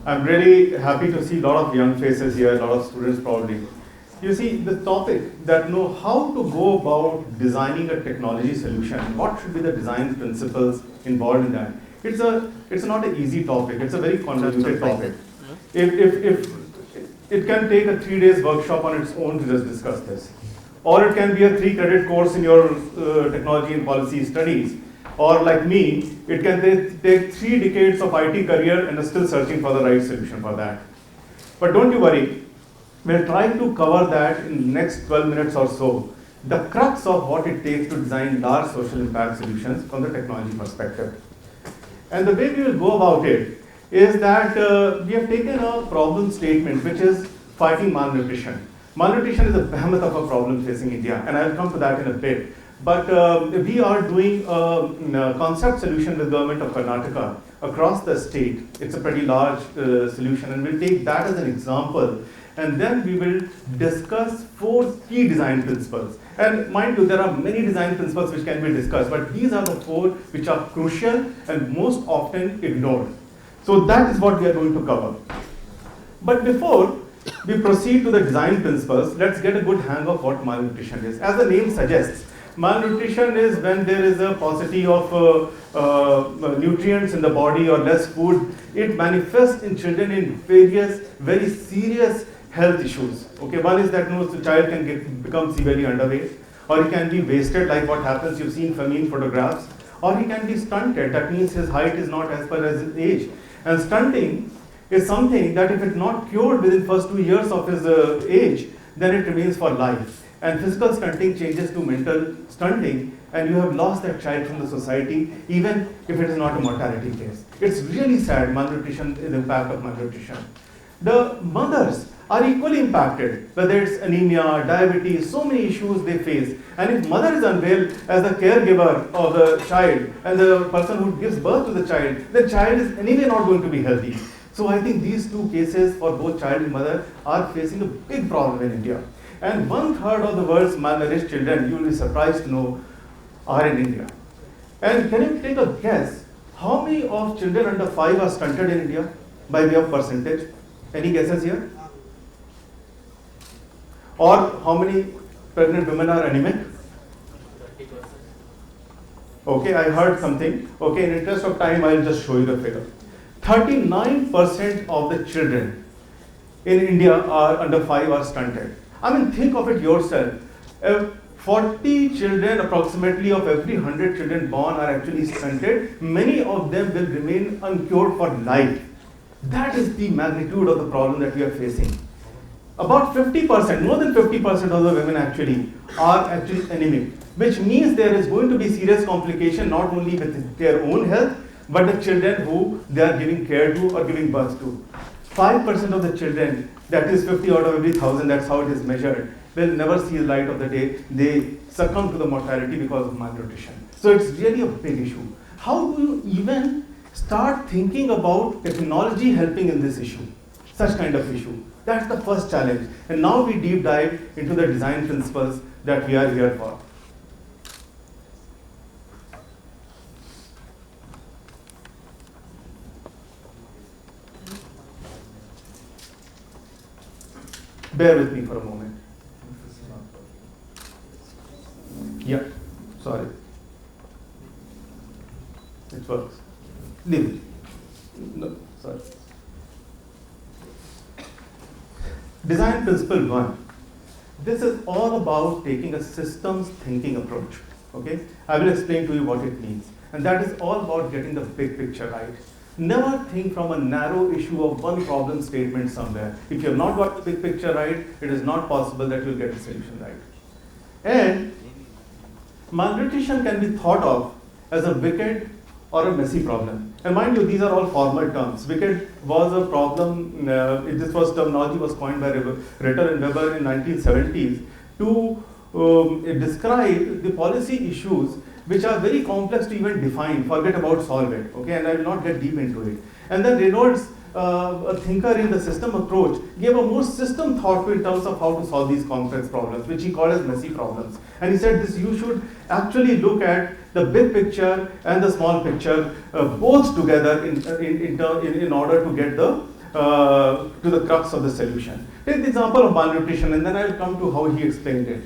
I'm really happy to see a lot of young faces here, a lot of students probably. You see, the topic that know how to go about designing a technology solution, what should be the design principles involved in that. It's not an easy topic, it's a very convoluted topic. If it can take a 3 days workshop on its own to just discuss this. Or it can be a 3-credit course in your technology and policy studies. Or like me, it can take 3 decades of IT career and is still searching for the right solution for that. But don't you worry, we'll try to cover that in the next 12 minutes or so, the crux of what it takes to design large social impact solutions from the technology perspective. And the way we will go about it is that we have taken a problem statement which is fighting malnutrition. Malnutrition is a behemoth of a problem facing India, and I'll come to that in a bit. But we are doing a concept solution with government of Karnataka across the state. It's a pretty large solution, and we'll take that as an example. And then we will discuss 4 key design principles. And mind you, there are many design principles which can be discussed, but these are the 4 which are crucial and most often ignored. So that is what we are going to cover. But before we proceed to the design principles, let's get a good hang of what malnutrition is. As the name suggests, malnutrition is when there is a paucity of nutrients in the body or less food. It manifests in children in various very serious health issues. Okay, one is that the child can become severely underweight, or he can be wasted, like what happens, you've seen famine photographs, or he can be stunted. That means his height is not as per as his age. And stunting is something that if it's not cured within first 2 years of his age, then it remains for life. And physical stunting changes to mental stunting, and you have lost that child from the society, even if it is not a mortality case. It's really sad, malnutrition, the impact of malnutrition. The mothers are equally impacted, whether it's anemia, diabetes, so many issues they face. And if mother is unwell as the caregiver of the child and the person who gives birth to the child is anyway not going to be healthy. So I think these 2 cases for both child and mother are facing a big problem in India. And 1/3 of the world's malnourished children, you will be surprised to know, are in India. And can you take a guess, how many of children under 5 are stunted in India by way of percentage? Any guesses here? Or how many pregnant women are anemic? 30%. Okay, I heard something. Okay, in interest of time, I'll just show you the figure. 39% of the children in India are under 5 are stunted. I mean, think of it yourself. 40 children approximately of every 100 children born are actually stunted. Many of them will remain uncured for life. That is the magnitude of the problem that we are facing. About 50%, more than 50% of the women actually are actually anemic, which means there is going to be serious complication not only with their own health, but the children who they are giving care to or giving birth to. 5% of the children, that is 50 out of every 1,000, that's how it is measured, will never see the light of the day. They succumb to the mortality because of malnutrition. So it's really a big issue. How do you even start thinking about technology helping in this issue, such kind of issue? That's the first challenge. And now we deep dive into the design principles that we are here for. Bear with me for a moment. Yeah, sorry. It works. Leave it. No, sorry. Design principle 1. This is all about taking a systems thinking approach. Okay? I will explain to you what it means. And that is all about getting the big picture right. Never think from a narrow issue of one problem statement somewhere. If you have not got the big picture right, it is not possible that you will get the solution right. And malnutrition can be thought of as a wicked or a messy problem. And mind you, these are all formal terms. Wicked was a problem, this was terminology was coined by Ritter and Weber in 1970s to describe the policy issues which are very complex to even define, forget about solve it, okay, and I will not get deep into it. And then Reynolds, a thinker in the system approach, gave a more system thought to in terms of how to solve these complex problems, which he called as messy problems. And he said this, you should actually look at the big picture and the small picture both together in order to get the to the crux of the solution. Take the example of malnutrition, and then I'll come to how he explained it.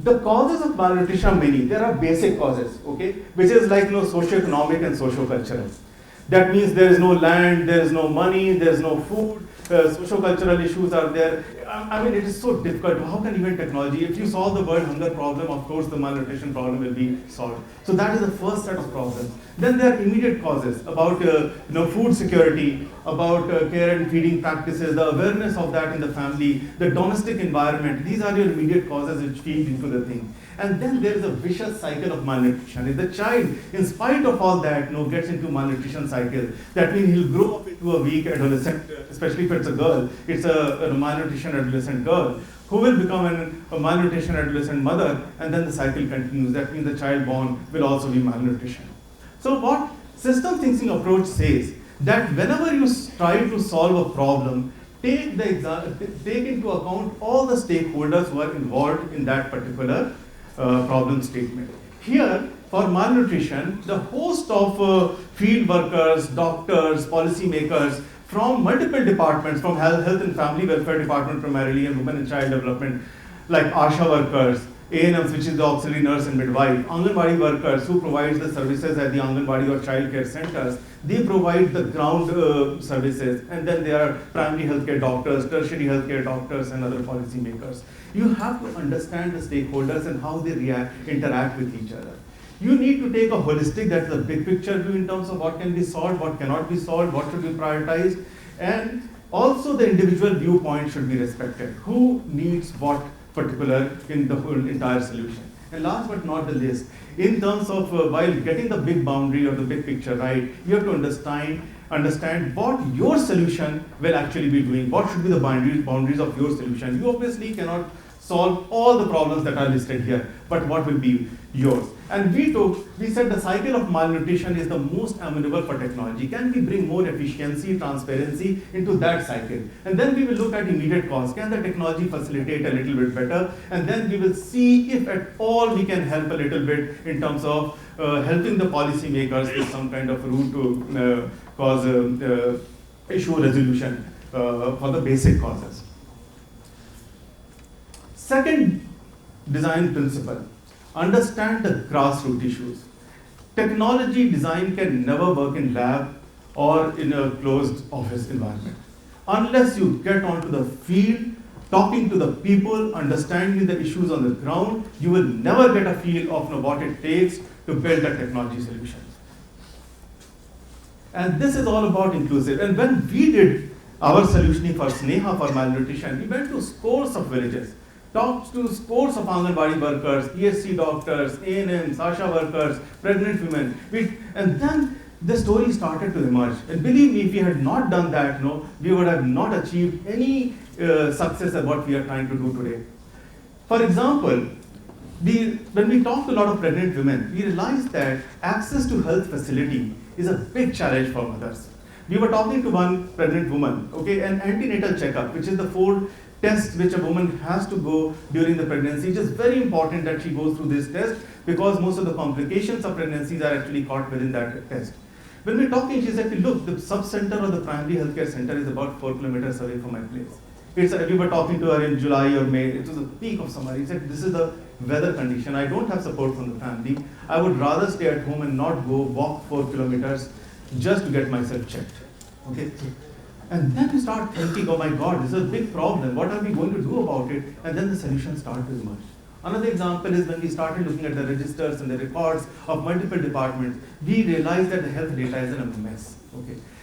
The causes of malnutrition are many. There are basic causes, okay, which is like socio-economic and socio-cultural. That means there is no land, there is no money, there is no food, socio-cultural issues are there. I mean, it is so difficult. How can even technology, if you solve the world hunger problem, of course the malnutrition problem will be solved. So that is the first set of problems. Then there are immediate causes about food security, about care and feeding practices, the awareness of that in the family, the domestic environment. These are your immediate causes which feed into the thing. And then there is a vicious cycle of malnutrition. If the child, in spite of all that, gets into malnutrition cycle, that means he'll grow up into a weak adolescent, especially if it's a girl, it's a malnutrition adolescent girl, who will become a malnutrition adolescent mother, and then the cycle continues. That means the child born will also be malnutrition. So what system thinking approach says, that whenever you try to solve a problem, take into account all the stakeholders who are involved in that particular problem statement. Here, for malnutrition, the host of field workers, doctors, policymakers from multiple departments, from health and family welfare department primarily, and women and child development, like ASHA workers, ANMs, which is the auxiliary nurse and midwife, Anganwadi workers who provides the services at the Anganwadi or child care centers, they provide the ground services, and then there are primary healthcare doctors, tertiary healthcare doctors, and other policymakers. You have to understand the stakeholders and how they interact with each other. You need to take a holistic, that's a big picture view in terms of what can be solved, what cannot be solved, what should be prioritized, and also the individual viewpoint should be respected. Who needs what particular in the whole entire solution. And last but not the least, in terms of while getting the big boundary or the big picture right, you have to understand what your solution will actually be doing. What should be the boundaries of your solution. You obviously cannot solve all the problems that are listed here, but what will be yours? And we said the cycle of malnutrition is the most amenable for technology. Can we bring more efficiency, transparency into that cycle? And then we will look at immediate cause. Can the technology facilitate a little bit better? And then we will see if at all we can help a little bit in terms of helping the policymakers with some kind of route to cause issue resolution for the basic causes. Second design principle, understand the grassroots issues. Technology design can never work in lab or in a closed office environment. Unless you get onto the field, talking to the people, understanding the issues on the ground, you will never get a feel of what it takes to build a technology solution. And this is all about inclusive. And when we did our solutioning for Sneha for malnutrition, we went to scores of villages. Talked to scores of Anganwadi workers, ESC doctors, ANMs, ASHA workers, pregnant women. And then the story started to emerge. And believe me, if we had not done that, we would have not achieved any success at what we are trying to do today. For example, when we talk to a lot of pregnant women, we realized that access to health facility is a big challenge for mothers. We were talking to one pregnant woman, an antenatal checkup, which is the 4 tests which a woman has to go during the pregnancy. It is very important that she goes through this test because most of the complications of pregnancies are actually caught within that test. When we're talking, she said, look, the sub-center or the primary healthcare center is about 4 kilometers away from my place. We were talking to her in July or May. It was the peak of summer. He said, this is the weather condition. I don't have support from the family. I would rather stay at home and not go walk 4 kilometers just to get myself checked. And then we start thinking, oh my God, this is a big problem. What are we going to do about it? And then the solutions start to emerge. Another example is when we started looking at the registers and the records of multiple departments, we realized that the health data is in a mess.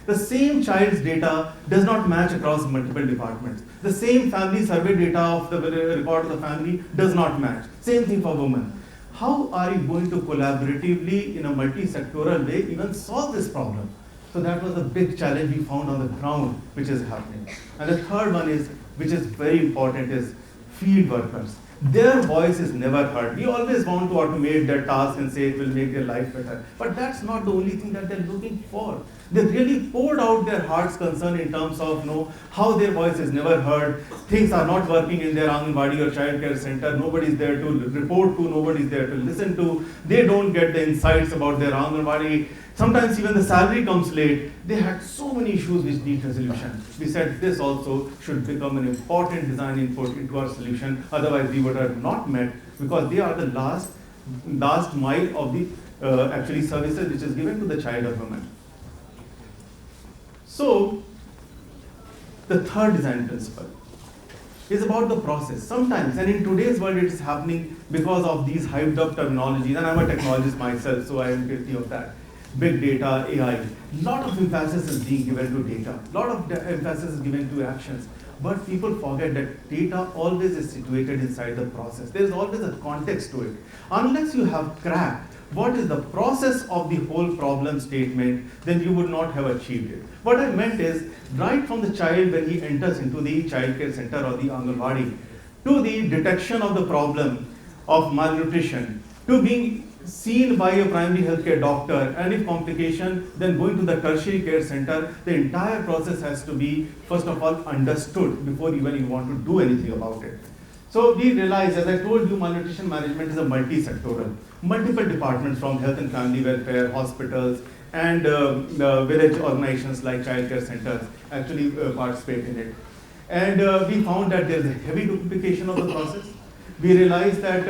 The same child's data does not match across multiple departments. The same family survey data of the record of the family does not match. Same thing for women. How are you going to collaboratively, in a multi-sectoral way, even solve this problem? So that was a big challenge we found on the ground, which is happening. And the third one is, which is very important, is field workers. Their voice is never heard. We always want to automate their task and say it will make their life better. But that's not the only thing that they're looking for. They really poured out their heart's concern in terms of how their voice is never heard, things are not working in their Anganwadi or childcare center, nobody is there to report to, nobody is there to listen to, they don't get the insights about their Anganwadi. Sometimes even the salary comes late. They had so many issues which need resolution. We said this also should become an important design input into our solution, otherwise we would have not met, because they are the last mile of the actually services which is given to the child or woman. So, the third design principle is about the process. Sometimes, and in today's world it is happening because of these hyped up terminologies, and I'm a technologist myself, so I am guilty of that. Big data, AI, lot of emphasis is being given to data, lot of emphasis is given to actions, but people forget that data always is situated inside the process. There is always a context to it. Unless you have cracked what is the process of the whole problem statement, then you would not have achieved it. What I meant is, right from the child when he enters into the childcare center or the Anganwadi, to the detection of the problem of malnutrition, to being seen by a primary healthcare doctor, and if complication, then going to the tertiary care center, the entire process has to be, first of all, understood before even you want to do anything about it. So we realize, as I told you, malnutrition management is a multi-sectoral. Multiple departments from health and family welfare, hospitals, and village organizations like childcare centers actually participate in it. And we found that there is a heavy duplication of the process. We realized that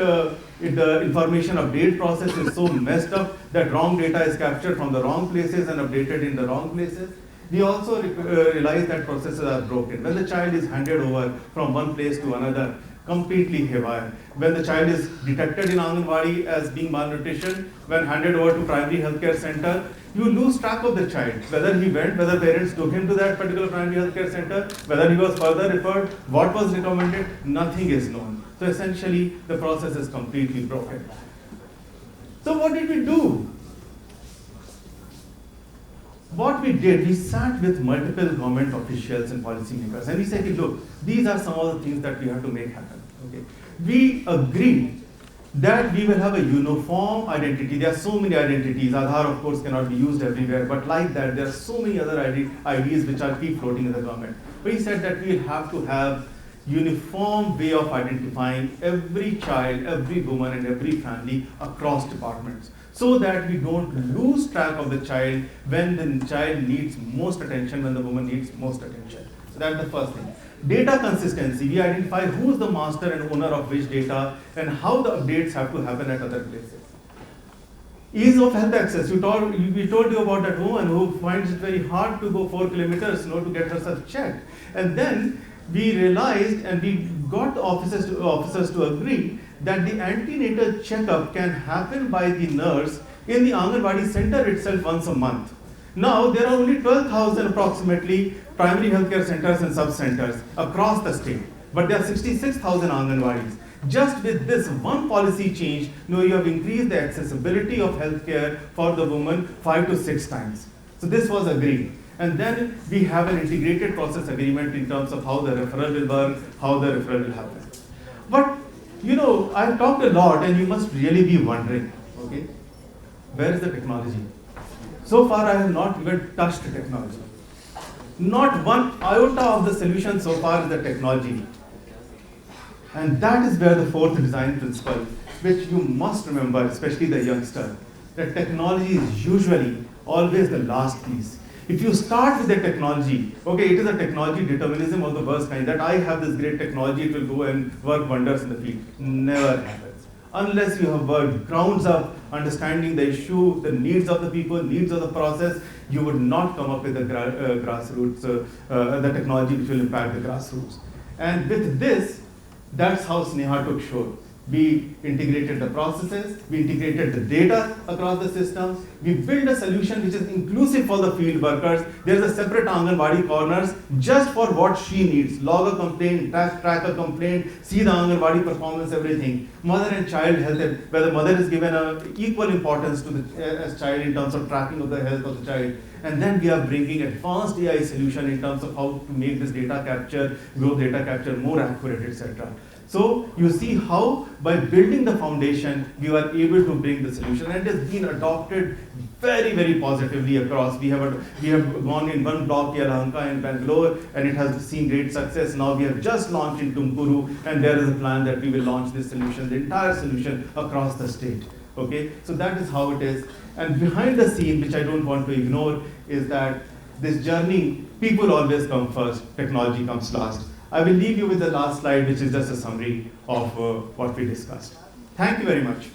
the information update process is so messed up that wrong data is captured from the wrong places and updated in the wrong places. We also realized that processes are broken. When the child is handed over from one place to another, completely haywire. When the child is detected in Anganwadi as being malnutrition, when handed over to primary healthcare center, you lose track of the child, whether he went, whether parents took him to that particular primary healthcare center, whether he was further referred, what was recommended, nothing is known. So essentially, the process is completely broken. So what did we do? What we did, we sat with multiple government officials and policymakers, and we said, look, these are some of the things that we have to make happen. Okay? We agreed that we will have a uniform identity. There are so many identities. Aadhaar, of course, cannot be used everywhere, but like that, there are so many other IDs which are keep floating in the government. We said that we have to have uniform way of identifying every child, every woman, and every family across departments, so that we don't lose track of the child when the child needs most attention, when the woman needs most attention. So that's the first thing. Data consistency, we identify who is the master and owner of which data and how the updates have to happen at other places. Ease of health access, we told you about that woman who finds it very hard to go 4 kilometers to get herself checked. And then we realized, and we got the officers to agree, that the antenatal checkup can happen by the nurse in the Anganwadi center itself once a month. Now, there are only 12,000 approximately primary healthcare centers and sub-centers across the state, but there are 66,000 Anganwadis. Just with this one policy change, you have increased the accessibility of healthcare for the woman 5 to 6 times. So this was agreed. And then we have an integrated process agreement in terms of how the referral will work, how the referral will happen. But, I've talked a lot, and you must really be wondering, okay, where is the technology? So far, I have not even touched technology. Not one iota of the solution so far is the technology. And that is where the fourth design principle, which you must remember, especially the youngster, that technology is usually always the last piece. If you start with the technology, okay, it is a technology determinism of the worst kind, that I have this great technology, it will go and work wonders in the field. Never happens. Unless you have worked grounds up, understanding the issue, the needs of the people, needs of the process, you would not come up with the grassroots, the technology which will impact the grassroots. And with this, that's how Sneha took shape. We integrated the processes, we integrated the data across the systems, we built a solution which is inclusive for the field workers. There's a separate Anganwadi corners just for what she needs. Log a complaint, track a complaint, see the Anganwadi performance, everything. Mother and child health, where the mother is given equal importance to the as child in terms of tracking of the health of the child. and then we are bringing advanced AI solution in terms of how to make this data capture, growth data capture more accurate, etc. So you see how by building the foundation, we were able to bring the solution, and it has been adopted very, very positively across. We have gone in one block, Yelahanka in Bangalore, and it has seen great success. Now we have just launched in Tumakuru, and there is a plan that we will launch this solution, the entire solution across the state. Okay, so that is how it is. And behind the scene, which I don't want to ignore, is that this journey, people always come first, technology comes last. I will leave you with the last slide, which is just a summary of what we discussed. Thank you very much.